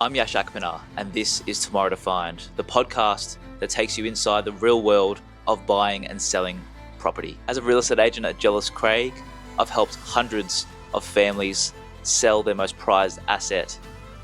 I'm Yash, and this is Tomorrow Defined, the podcast that takes you inside the real world of buying and selling property. As a real estate agent at Jellis Craig, I've helped hundreds of families sell their most prized asset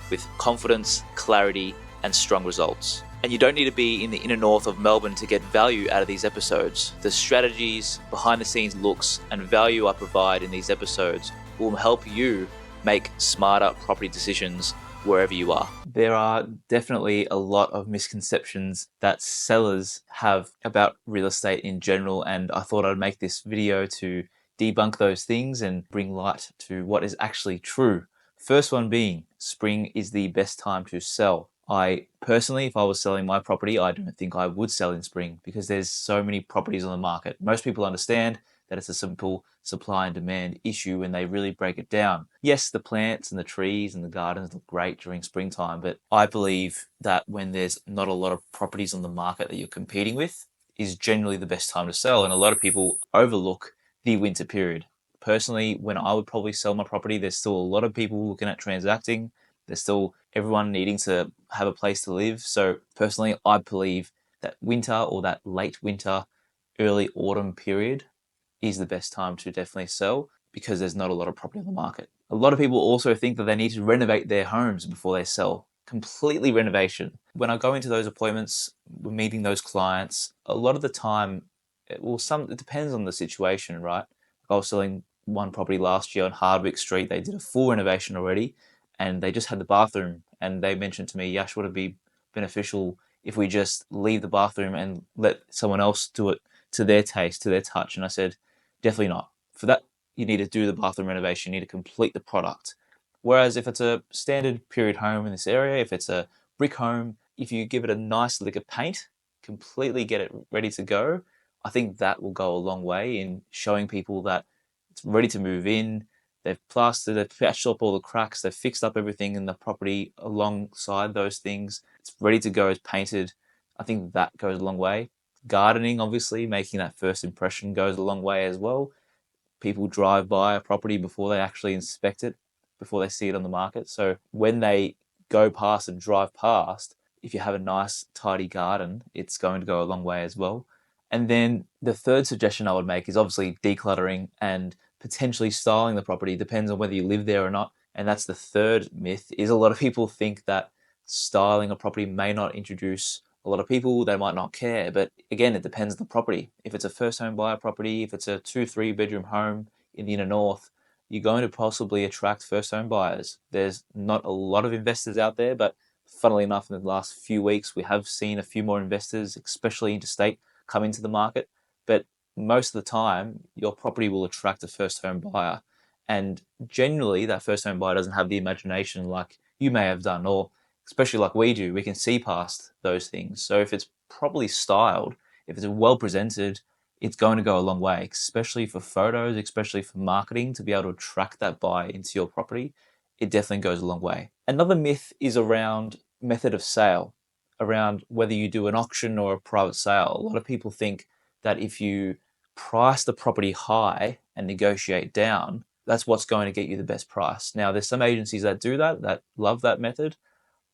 with confidence, clarity, and strong results. And you don't need to be in the inner north of Melbourne to get value out of these episodes. The strategies, behind the scenes looks, and value I provide in these episodes will help you make smarter property decisions wherever you are. There are definitely a lot of misconceptions that sellers have about real estate in general, and I thought I'd make this video to debunk those things and bring light to what is actually true. First one being, spring is the best time to sell. I personally, if I was selling my property, I don't think I would sell in spring because there's so many properties on the market. Most people understand that it's a simple supply and demand issue when they really break it down. Yes, the plants and the trees and the gardens look great during springtime, but I believe that when there's not a lot of properties on the market that you're competing with is generally the best time to sell. And a lot of people overlook the winter period. Personally, when I would probably sell my property, there's still a lot of people looking at transacting. There's still everyone needing to have a place to live. So personally, I believe that winter or that late winter, early autumn period is the best time to definitely sell because there's not a lot of property on the market. A lot of people also think that they need to renovate their homes before they sell. Completely renovation. When I go into those appointments, we're meeting those clients, a lot of the time, it depends on the situation, right? I was selling one property last year on Hardwick Street. They did a full renovation already and they just had the bathroom, and they mentioned to me, Yash, would it be beneficial if we just leave the bathroom and let someone else do it to their taste, to their touch? And I said, definitely not. For that, you need to do the bathroom renovation. You need to complete the product. Whereas if it's a standard period home in this area, if it's a brick home, if you give it a nice lick of paint, completely get it ready to go, I think that will go a long way in showing people that it's ready to move in. They've plastered, they've patched up all the cracks, they've fixed up everything in the property alongside those things. It's ready to go, it's painted. I think that goes a long way. Gardening, obviously, making that first impression goes a long way as well. People drive by a property before they actually inspect it, before they see it on the market. So when they go past and drive past, if you have a nice, tidy garden, it's going to go a long way as well. And then the third suggestion I would make is obviously decluttering and potentially styling the property. Depends on whether you live there or not. And that's the third myth, is a lot of people think that styling a property may not introduce a lot of people, they might not care. But again, it depends on the property. If it's a first home buyer property, if it's a 2-3 bedroom home in the inner north, you're going to possibly attract first home buyers. There's not a lot of investors out there, but funnily enough, in the last few weeks, we have seen a few more investors, especially interstate, come into the market. But most of the time, your property will attract a first home buyer. And generally, that first home buyer doesn't have the imagination like you may have done, or especially like we do. We can see past those things. So if it's properly styled, if it's well presented, it's going to go a long way, especially for photos, especially for marketing, to be able to attract that buyer into your property. It definitely goes a long way. Another myth is around method of sale, around whether you do an auction or a private sale. A lot of people think that if you price the property high and negotiate down, that's what's going to get you the best price. Now, there's some agencies that do that love that method.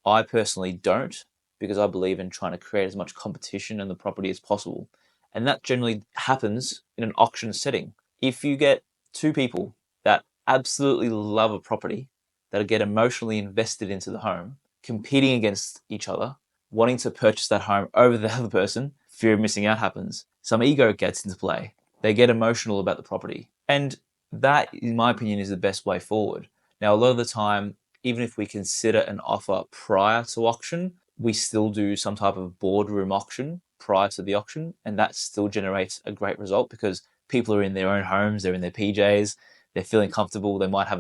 I personally don't, because I believe in trying to create as much competition in the property as possible. And that generally happens in an auction setting. If you get two people that absolutely love a property, that get emotionally invested into the home, competing against each other, wanting to purchase that home over the other person, fear of missing out happens. Some ego gets into play. They get emotional about the property. And that, in my opinion, is the best way forward. Now, a lot of the time, even if we consider an offer prior to auction, we still do some type of boardroom auction prior to the auction, and that still generates a great result because people are in their own homes, they're in their PJs, they're feeling comfortable, they might have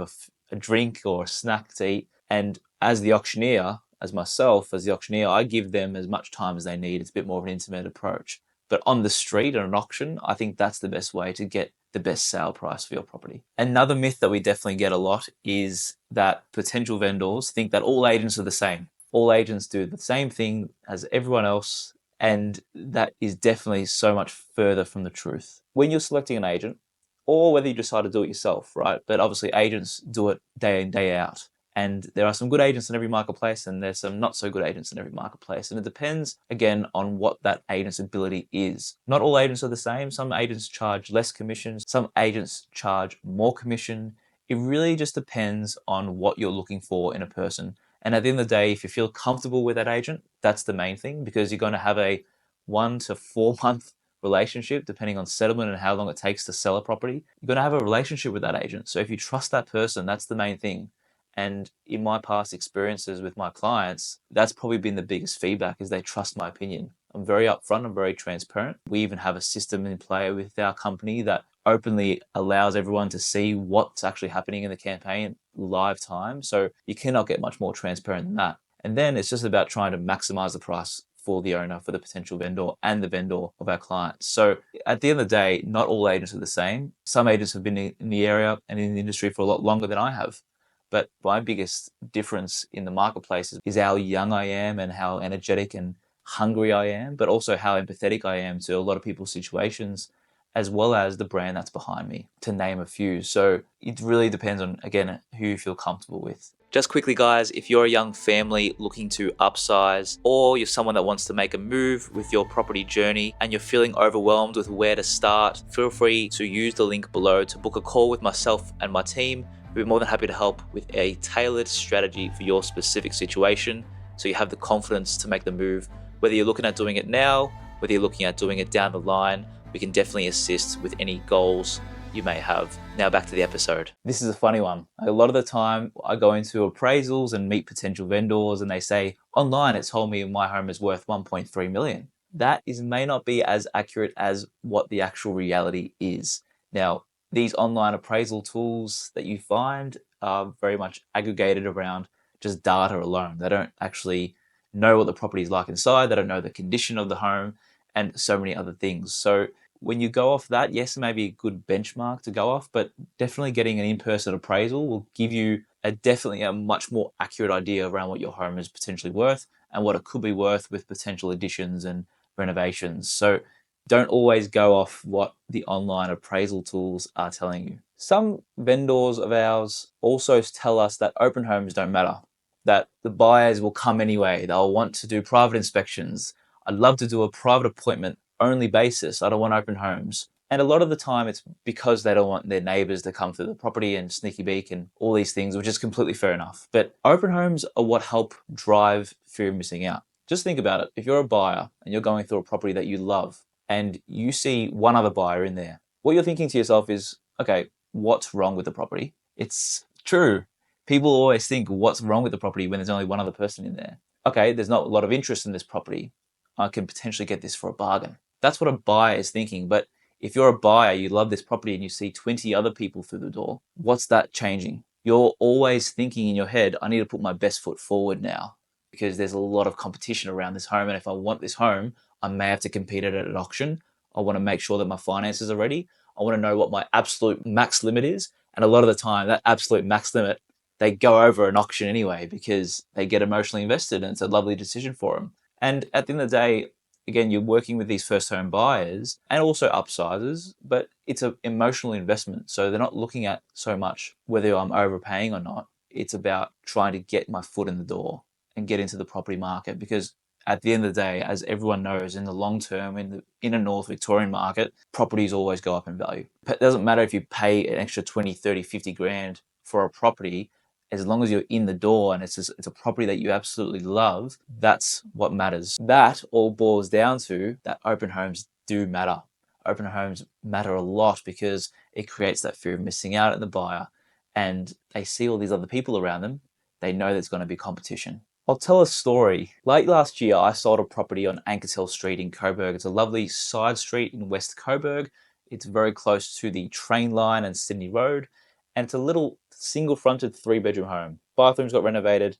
a drink or a snack to eat, and as the auctioneer, as myself, as the auctioneer, I give them as much time as they need. It's a bit more of an intimate approach. But on the street at an auction, I think that's the best way to get the best sale price for your property. Another myth that we definitely get a lot is that potential vendors think that all agents are the same. All agents do the same thing as everyone else, and that is definitely so much further from the truth. When you're selecting an agent, or whether you decide to do it yourself, right? But obviously agents do it day in, day out. And there are some good agents in every marketplace, and there's some not so good agents in every marketplace. And it depends, again, on what that agent's ability is. Not all agents are the same. Some agents charge less commissions. Some agents charge more commission. It really just depends on what you're looking for in a person. And at the end of the day, if you feel comfortable with that agent, that's the main thing, because you're going to have a 1 to 4 month relationship, depending on settlement and how long it takes to sell a property. You're going to have a relationship with that agent. So if you trust that person, that's the main thing. And in my past experiences with my clients, that's probably been the biggest feedback, is they trust my opinion. I'm very upfront, I'm very transparent. We even have a system in play with our company that openly allows everyone to see what's actually happening in the campaign live time. So you cannot get much more transparent than that. And then it's just about trying to maximize the price for the owner, for the potential vendor, and the vendor of our clients. So at the end of the day, not all agents are the same. Some agents have been in the area and in the industry for a lot longer than I have. But my biggest difference in the marketplace is how young I am and how energetic and hungry I am, but also how empathetic I am to a lot of people's situations, as well as the brand that's behind me, to name a few. So it really depends on, again, who you feel comfortable with. Just quickly, guys, if you're a young family looking to upsize, or you're someone that wants to make a move with your property journey and you're feeling overwhelmed with where to start, feel free to use the link below to book a call with myself and my team. We'd be more than happy to help with a tailored strategy for your specific situation, so you have the confidence to make the move. Whether you're looking at doing it now, whether you're looking at doing it down the line, we can definitely assist with any goals you may have. Now back to the episode. This is a funny one. A lot of the time I go into appraisals and meet potential vendors, and they say, online it told me my home is worth 1.3 million. That may not be as accurate as what the actual reality is. Now, these online appraisal tools that you find are very much aggregated around just data alone. They don't actually know what the property is like inside. They don't know the condition of the home and so many other things. So when you go off that, yes, it may be a good benchmark to go off, but definitely getting an in-person appraisal will give you definitely a much more accurate idea around what your home is potentially worth and what it could be worth with potential additions and renovations. So don't always go off what the online appraisal tools are telling you. Some vendors of ours also tell us that open homes don't matter, that the buyers will come anyway. They'll want to do private inspections. I'd love to do a private appointment only basis. I don't want open homes. And a lot of the time it's because they don't want their neighbors to come through the property and sneaky beak and all these things, which is completely fair enough. But open homes are what help drive fear of missing out. Just think about it. If you're a buyer and you're going through a property that you love, and you see one other buyer in there, what you're thinking to yourself is, okay, what's wrong with the property? It's true. People always think, what's wrong with the property when there's only one other person in there? Okay, there's not a lot of interest in this property. I can potentially get this for a bargain. That's what a buyer is thinking. But if you're a buyer, you love this property and you see 20 other people through the door, what's that changing? You're always thinking in your head, I need to put my best foot forward now, because there's a lot of competition around this home. And if I want this home, I may have to compete at an auction. I want to make sure that my finances are ready. I want to know what my absolute max limit is. And a lot of the time, that absolute max limit, they go over an auction anyway because they get emotionally invested and it's a lovely decision for them. And at the end of the day, again, you're working with these first home buyers and also upsizers, but it's an emotional investment. So they're not looking at so much whether I'm overpaying or not. It's about trying to get my foot in the door and get into the property market, because at the end of the day, as everyone knows, in the long term, in the inner North Victorian market, properties always go up in value. It doesn't matter if you pay an extra 20, 30, 50 grand for a property, as long as you're in the door and it's a property that you absolutely love, that's what matters. That all boils down to that open homes do matter. Open homes matter a lot because it creates that fear of missing out at the buyer, and they see all these other people around them. They know there's going to be competition. I'll tell a story. Late last year, I sold a property on Ankershill Street in Coburg. It's a lovely side street in West Coburg. It's very close to the train line and Sydney Road. And it's a little single-fronted 3-bedroom home. Bathrooms got renovated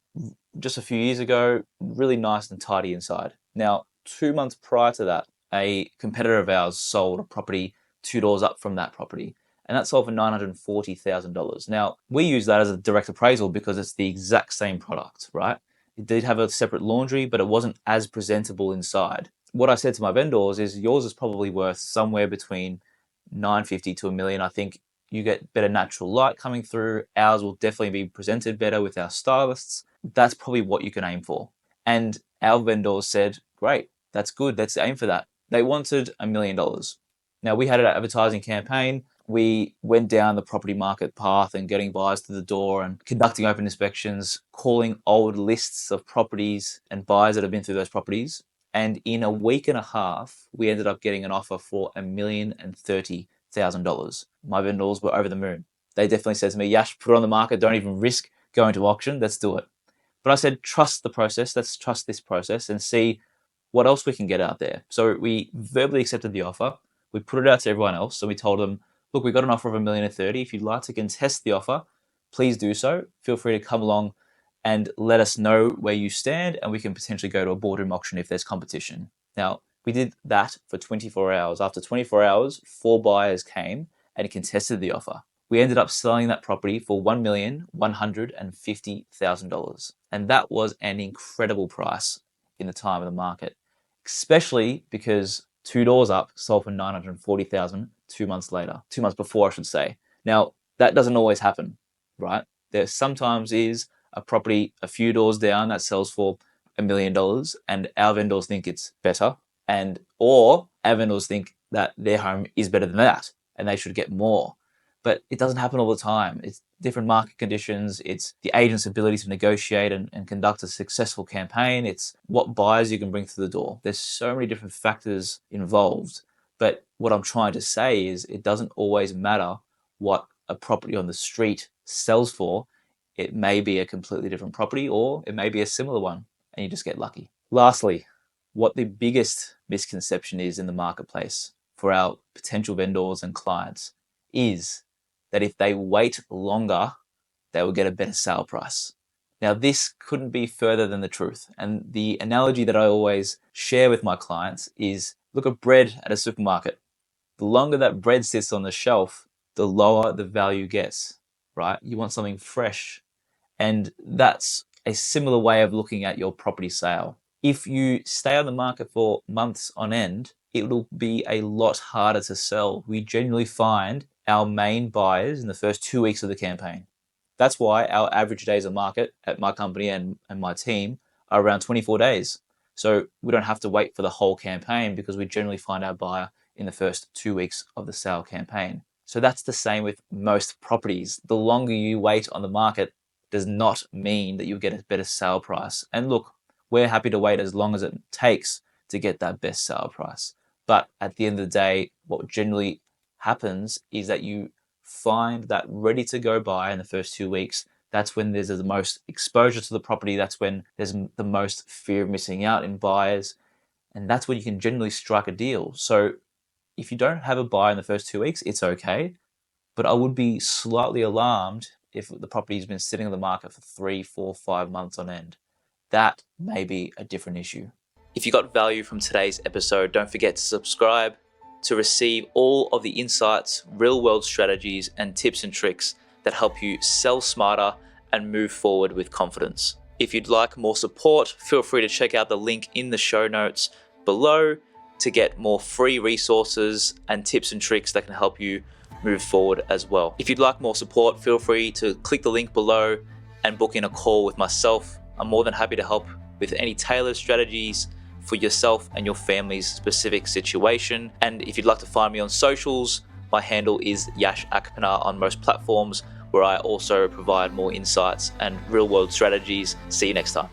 just a few years ago. Really nice and tidy inside. Now, 2 months prior to that, a competitor of ours sold a property 2 doors up from that property. And that sold for $940,000. Now, we use that as a direct appraisal because it's the exact same product, right? It did have a separate laundry, but it wasn't as presentable inside. What I said to my vendors is yours is probably worth somewhere between 950 to $1 million. I think you get better natural light coming through. Ours will definitely be presented better with our stylists. That's probably what you can aim for. And our vendors said, great, that's good. Let's aim for that. They wanted $1 million. Now, we had an advertising campaign. We went down the property market path and getting buyers to the door and conducting open inspections, calling old lists of properties and buyers that have been through those properties. And in a week and a half, we ended up getting an offer for $1,030,000. My vendors were over the moon. They definitely said to me, Yash, put it on the market. Don't even risk going to auction. Let's do it. But I said, trust the process. Let's trust this process and see what else we can get out there. So we verbally accepted the offer. We put it out to everyone else. So we told them, look, we got an offer of $1,030,000. If you'd like to contest the offer, please do so. Feel free to come along and let us know where you stand, and we can potentially go to a boardroom auction if there's competition. Now, we did that for 24 hours. After 24 hours, 4 buyers came and contested the offer. We ended up selling that property for $1,150,000. And that was an incredible price in the time of the market, especially because 2 doors up sold for $940,000 2 months later, 2 months before, I should say. Now, that doesn't always happen, right? There sometimes is a property a few doors down that sells for $1 million, and our vendors think it's better, or our vendors think that their home is better than that and they should get more. But it doesn't happen all the time. It's different market conditions. It's the agent's ability to negotiate and conduct a successful campaign. It's what buyers you can bring through the door. There's so many different factors involved. But what I'm trying to say is it doesn't always matter what a property on the street sells for. It may be a completely different property, or it may be a similar one, and you just get lucky. Lastly, what the biggest misconception is in the marketplace for our potential vendors and clients is that if they wait longer, they will get a better sale price. Now, this couldn't be further than the truth. And the analogy that I always share with my clients is, look at bread at a supermarket. The longer that bread sits on the shelf, the lower the value gets, right? You want something fresh. And that's a similar way of looking at your property sale. If you stay on the market for months on end, it will be a lot harder to sell. We generally find our main buyers in the first 2 weeks of the campaign. That's why our average days on market at my company and my team are around 24 days. So we don't have to wait for the whole campaign because we generally find our buyer in the first 2 weeks of the sale campaign. So that's the same with most properties. The longer you wait on the market does not mean that you'll get a better sale price. And look, we're happy to wait as long as it takes to get that best sale price. But at the end of the day, what generally happens is that you find that ready to go buy in the first 2 weeks. That's when there's the most exposure to the property. That's when there's the most fear of missing out in buyers. And that's when you can generally strike a deal. So if you don't have a buy in the first 2 weeks, it's okay. But I would be slightly alarmed if the property's been sitting on the market for 3, 4, 5 months on end. That may be a different issue. If you got value from today's episode, don't forget to subscribe to receive all of the insights, real-world strategies, and tips and tricks that help you sell smarter and move forward with confidence. If you'd like more support, feel free to check out the link in the show notes below to get more free resources and tips and tricks that can help you move forward as well. If you'd like more support, feel free to click the link below and book in a call with myself. I'm more than happy to help with any tailored strategies for yourself and your family's specific situation. And if you'd like to find me on socials, my handle is Yash Akpana on most platforms, where I also provide more insights and real-world strategies. See you next time.